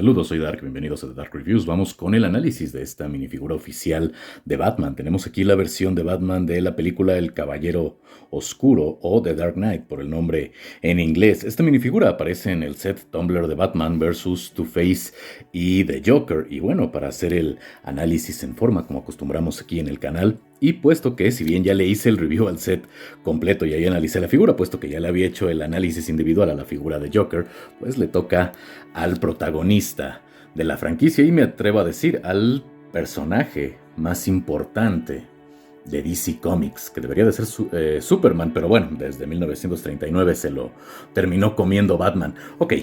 Saludos, soy Dark, bienvenidos a The Dark Reviews. Vamos con el análisis de esta minifigura oficial de Batman. Tenemos aquí la versión de Batman de la película El Caballero Oscuro o The Dark Knight por el nombre en inglés. Esta minifigura aparece en el set Tumblr de Batman vs. Two-Face y The Joker. Y bueno, para hacer el análisis en forma como acostumbramos aquí en el canal, y puesto que si bien ya le hice el review al set completo y ahí analicé la figura, puesto que ya le había hecho el análisis individual a la figura de Joker, pues le toca al protagonista de la franquicia y me atrevo a decir al personaje más importante de DC Comics, que debería de ser Superman, pero bueno, desde 1939 se lo terminó comiendo Batman. Ok,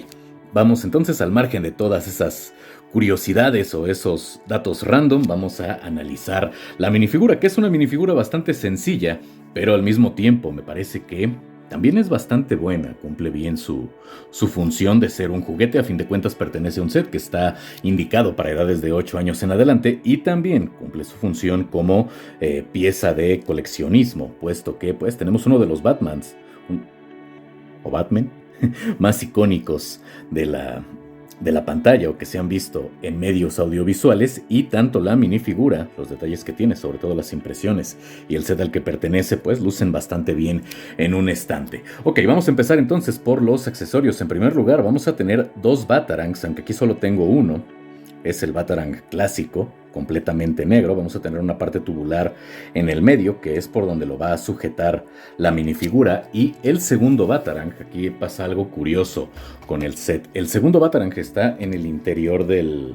vamos entonces al margen de todas esas curiosidades o esos datos random, vamos a analizar la minifigura, que es una minifigura bastante sencilla, pero al mismo tiempo me parece que también es bastante buena, cumple bien su función de ser un juguete. A fin de cuentas pertenece a un set que está indicado para edades de 8 años en adelante y también cumple su función como pieza de coleccionismo, puesto que pues tenemos uno de los Batmans, o Batman, más icónicos de la pantalla o que se han visto en medios audiovisuales, y tanto la minifigura, los detalles que tiene, sobre todo las impresiones y el set al que pertenece, pues lucen bastante bien en un estante. Ok, vamos a empezar entonces por los accesorios. En primer lugar vamos a tener dos Batarangs, aunque aquí solo tengo uno. Es el Batarang clásico, completamente negro. Vamos a tener una parte tubular en el medio, que es por donde lo va a sujetar la minifigura. Y el segundo Batarang, aquí pasa algo curioso con el set. El segundo Batarang está en el interior del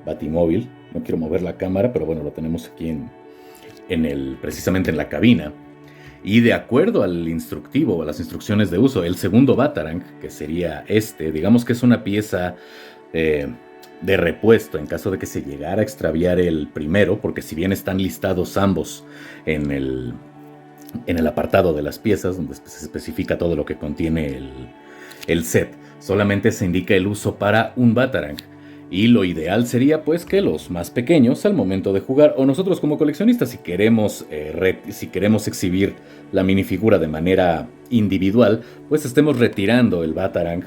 Batimóvil. No quiero mover la cámara, pero bueno, lo tenemos aquí precisamente en la cabina. Y de acuerdo al instructivo, a las instrucciones de uso, el segundo Batarang, que sería digamos que es una pieza de repuesto en caso de que se llegara a extraviar el primero, porque si bien están listados ambos en el apartado de las piezas, donde se especifica todo lo que contiene el set, solamente se indica el uso para un Batarang. Y lo ideal sería pues que los más pequeños al momento de jugar, o nosotros como coleccionistas, si queremos exhibir la minifigura de manera individual, pues estemos retirando el Batarang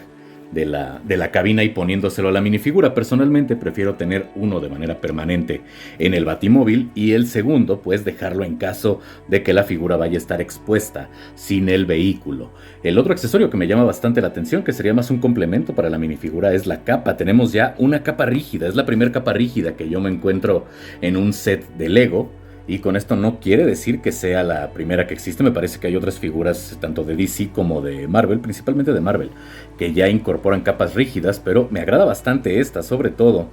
de la cabina y poniéndoselo a la minifigura. Personalmente prefiero tener uno de manera permanente en el Batimóvil y el segundo pues dejarlo en caso de que la figura vaya a estar expuesta sin el vehículo. El otro accesorio que me llama bastante la atención, que sería más un complemento para la minifigura, es la capa. Tenemos ya una capa rígida, es la primera capa rígida que yo me encuentro en un set de Lego. Y con esto no quiere decir que sea la primera que existe. Me parece que hay otras figuras, tanto de DC como de Marvel, principalmente de Marvel, que ya incorporan capas rígidas, pero me agrada bastante esta, sobre todo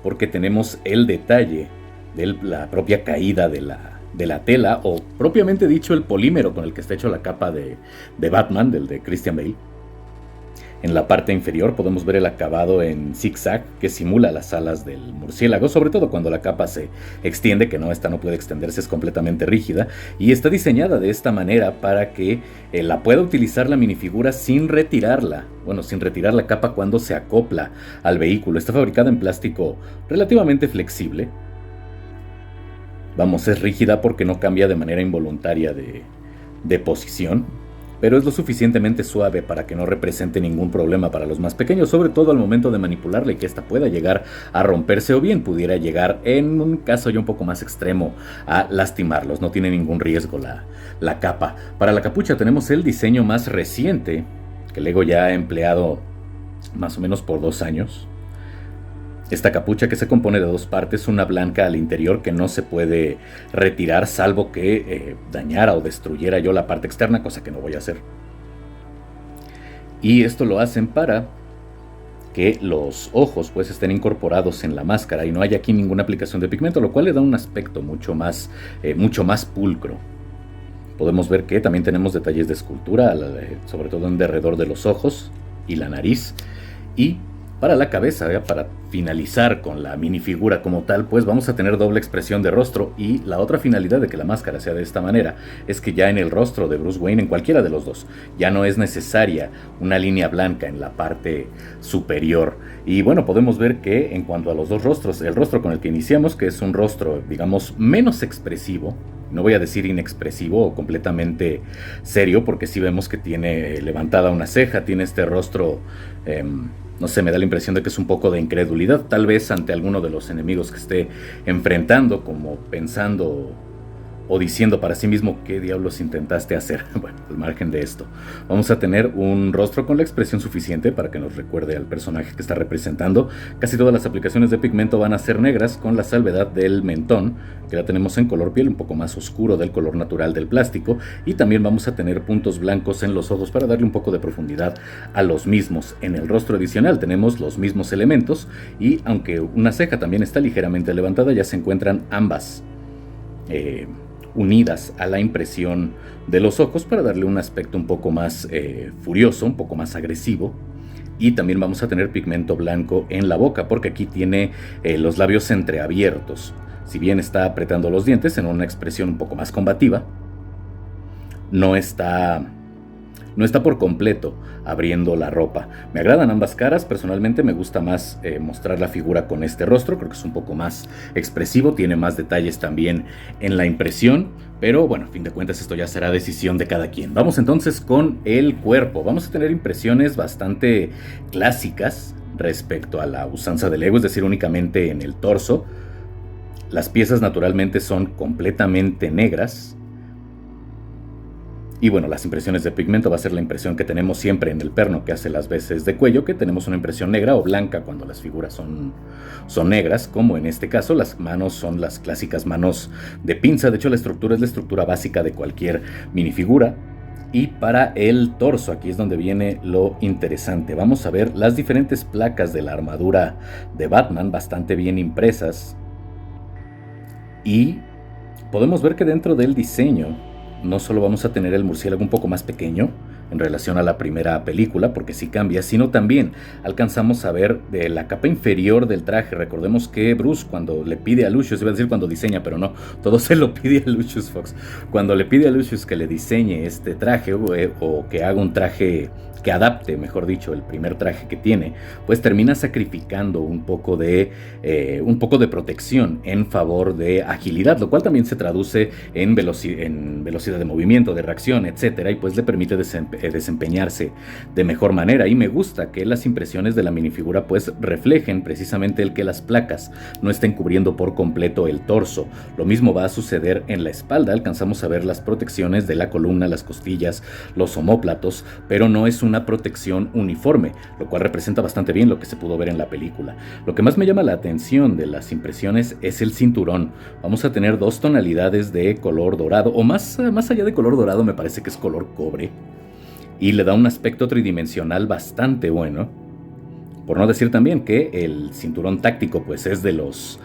porque tenemos el detalle de la propia caída de la tela, o propiamente dicho el polímero con el que está hecho la capa de Batman, del de Christian Bale. En la parte inferior podemos ver el acabado en zigzag que simula las alas del murciélago, sobre todo cuando la capa se extiende, que esta no puede extenderse, es completamente rígida, y está diseñada de esta manera para que la pueda utilizar la minifigura sin retirarla, sin retirar la capa cuando se acopla al vehículo. Está fabricada en plástico relativamente flexible. Es rígida porque no cambia de manera involuntaria de posición, pero es lo suficientemente suave para que no represente ningún problema para los más pequeños, sobre todo al momento de manipularla y que ésta pueda llegar a romperse, o bien pudiera llegar, en un caso ya un poco más extremo, a lastimarlos. No tiene ningún riesgo la capa. Para la capucha tenemos el diseño más reciente, que Lego ya ha empleado más o menos por 2 años. Esta capucha, que se compone de 2 partes, una blanca al interior que no se puede retirar salvo que dañara o destruyera yo la parte externa, cosa que no voy a hacer. Y esto lo hacen para que los ojos pues estén incorporados en la máscara y no haya aquí ninguna aplicación de pigmento, lo cual le da un aspecto mucho más pulcro. Podemos ver que también tenemos detalles de escultura, sobre todo en derredor de los ojos y la nariz. Y para la cabeza, para finalizar con la minifigura como tal, pues vamos a tener doble expresión de rostro, y la otra finalidad de que la máscara sea de esta manera es que ya en el rostro de Bruce Wayne, en cualquiera de los dos, ya no es necesaria una línea blanca en la parte superior. Y bueno, podemos ver que en cuanto a los dos rostros, el rostro con el que iniciamos, que es un rostro, digamos, menos expresivo, no voy a decir inexpresivo o completamente serio, porque sí vemos que tiene levantada una ceja, tiene este rostro No sé, me da la impresión de que es un poco de incredulidad, tal vez ante alguno de los enemigos que esté enfrentando, como pensando o diciendo para sí mismo qué diablos intentaste hacer. Bueno, al margen de esto, vamos a tener un rostro con la expresión suficiente para que nos recuerde al personaje que está representando. Casi todas las aplicaciones de pigmento van a ser negras, con la salvedad del mentón, que la tenemos en color piel un poco más oscuro del color natural del plástico, y también vamos a tener puntos blancos en los ojos para darle un poco de profundidad a los mismos. En el rostro adicional tenemos los mismos elementos, y aunque una ceja también está ligeramente levantada, ya se encuentran ambas unidas a la impresión de los ojos para darle un aspecto un poco más furioso, un poco más agresivo. Y también vamos a tener pigmento blanco en la boca, porque aquí tiene los labios entreabiertos. Si bien está apretando los dientes en una expresión un poco más combativa, no está por completo abriendo la ropa. Me agradan ambas caras, personalmente me gusta más mostrar la figura con este rostro, creo que es un poco más expresivo, tiene más detalles también en la impresión, pero bueno, a fin de cuentas esto ya será decisión de cada quien. Vamos entonces con el cuerpo. Vamos a tener impresiones bastante clásicas respecto a la usanza del Lego, es decir, únicamente en el torso. Las piezas naturalmente son completamente negras. Y bueno, las impresiones de pigmento va a ser la impresión que tenemos siempre en el perno que hace las veces de cuello, que tenemos una impresión negra o blanca cuando las figuras son negras, como en este caso. Las manos son las clásicas manos de pinza. De hecho, la estructura es la estructura básica de cualquier minifigura. Y para el torso, aquí es donde viene lo interesante. Vamos a ver las diferentes placas de la armadura de Batman, bastante bien impresas. Y podemos ver que dentro del diseño no solo vamos a tener el murciélago un poco más pequeño en relación a la primera película, porque sí cambia, sino también alcanzamos a ver de la capa inferior del traje. Recordemos que Bruce, cuando le pide a Lucius, iba a decir cuando diseña, pero no, todo se lo pide a Lucius Fox. Cuando le pide a Lucius que le diseñe este traje o que haga un traje que adapte, mejor dicho, el primer traje que tiene, pues termina sacrificando un poco de protección en favor de agilidad, lo cual también se traduce en velocidad de movimiento, de reacción, etcétera, y pues le permite desempeñarse de mejor manera. Y me gusta que las impresiones de la minifigura pues reflejen precisamente el que las placas no estén cubriendo por completo el torso. Lo mismo va a suceder en la espalda. Alcanzamos a ver las protecciones de la columna, las costillas, los omóplatos, pero no es una protección uniforme, lo cual representa bastante bien lo que se pudo ver en la película. Lo que más me llama la atención de las impresiones es el cinturón. Vamos a tener dos tonalidades de color dorado, o más allá de color dorado, me parece que es color cobre, y le da un aspecto tridimensional bastante bueno. Por no decir también que el cinturón táctico pues es de los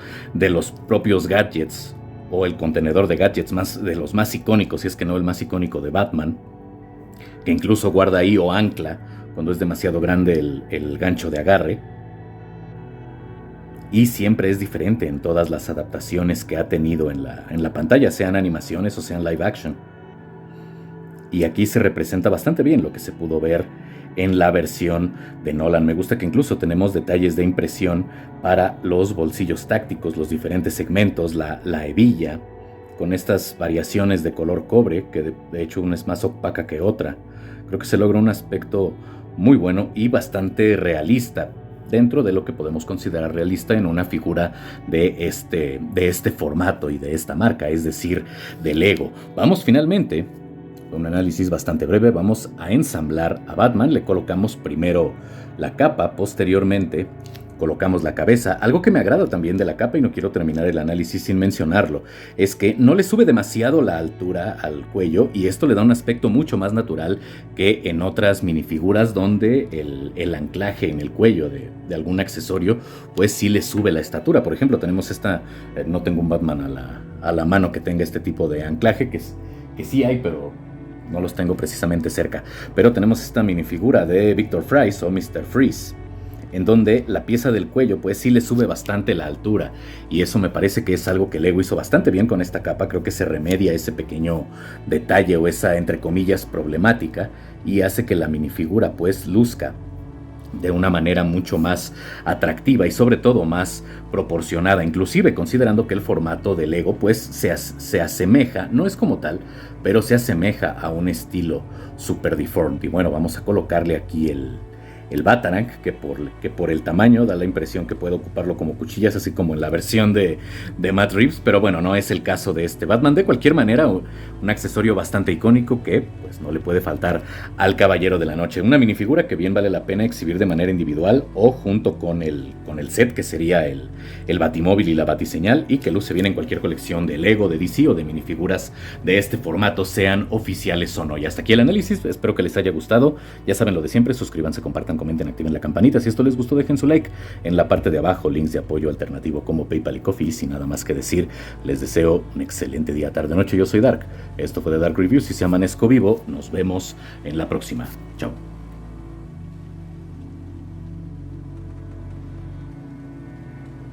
propios gadgets, o el contenedor de gadgets de los más icónicos, si es que no el más icónico de Batman, que incluso guarda ahí o ancla cuando es demasiado grande el gancho de agarre. Y siempre es diferente en todas las adaptaciones que ha tenido en la pantalla, sean animaciones o sean live action. Y aquí se representa bastante bien lo que se pudo ver en la versión de Nolan. Me gusta que incluso tenemos detalles de impresión para los bolsillos tácticos, los diferentes segmentos, la hebilla, con estas variaciones de color cobre, que de hecho una es más opaca que otra. Creo que se logra un aspecto muy bueno y bastante realista, dentro de lo que podemos considerar realista en una figura de este formato y de esta marca, es decir, de Lego. Vamos finalmente, con un análisis bastante breve, vamos a ensamblar a Batman. Le colocamos primero la capa, posteriormente colocamos la cabeza. Algo que me agrada también de la capa, y no quiero terminar el análisis sin mencionarlo, es que no le sube demasiado la altura al cuello, y esto le da un aspecto mucho más natural que en otras minifiguras donde el anclaje en el cuello de algún accesorio pues sí le sube la estatura. Por ejemplo, tenemos esta, no tengo un Batman a la mano que tenga este tipo de anclaje, que sí hay, pero no los tengo precisamente cerca. Pero tenemos esta minifigura de Victor Fries o Mr. Freeze, en donde la pieza del cuello pues sí le sube bastante la altura, y eso me parece que es algo que Lego hizo bastante bien con esta capa. Creo que se remedia ese pequeño detalle o esa, entre comillas, problemática, y hace que la minifigura pues luzca de una manera mucho más atractiva y sobre todo más proporcionada, inclusive considerando que el formato de Lego pues se asemeja, no es como tal, pero se asemeja a un estilo Super Deformed. Y bueno, vamos a colocarle aquí el Batarang, que por el tamaño da la impresión que puede ocuparlo como cuchillas, así como en la versión de Matt Reeves, pero bueno, no es el caso de este Batman. De cualquier manera, un accesorio bastante icónico que pues no le puede faltar al Caballero de la Noche. Una minifigura que bien vale la pena exhibir de manera individual o junto con el set, que sería el Batimóvil y la Batiseñal, y que luce bien en cualquier colección de Lego, de DC o de minifiguras de este formato, sean oficiales o no. Y hasta aquí el análisis, espero que les haya gustado. Ya saben lo de siempre, suscríbanse, compartan, comenten, activen la campanita. Si esto les gustó, dejen su like. En la parte de abajo, links de apoyo alternativo como PayPal y Ko-fi. Sin nada más que decir, les deseo un excelente día, tarde, noche. Yo soy Dark. Esto fue de Dark Reviews y si amanezco vivo, nos vemos en la próxima. Chao.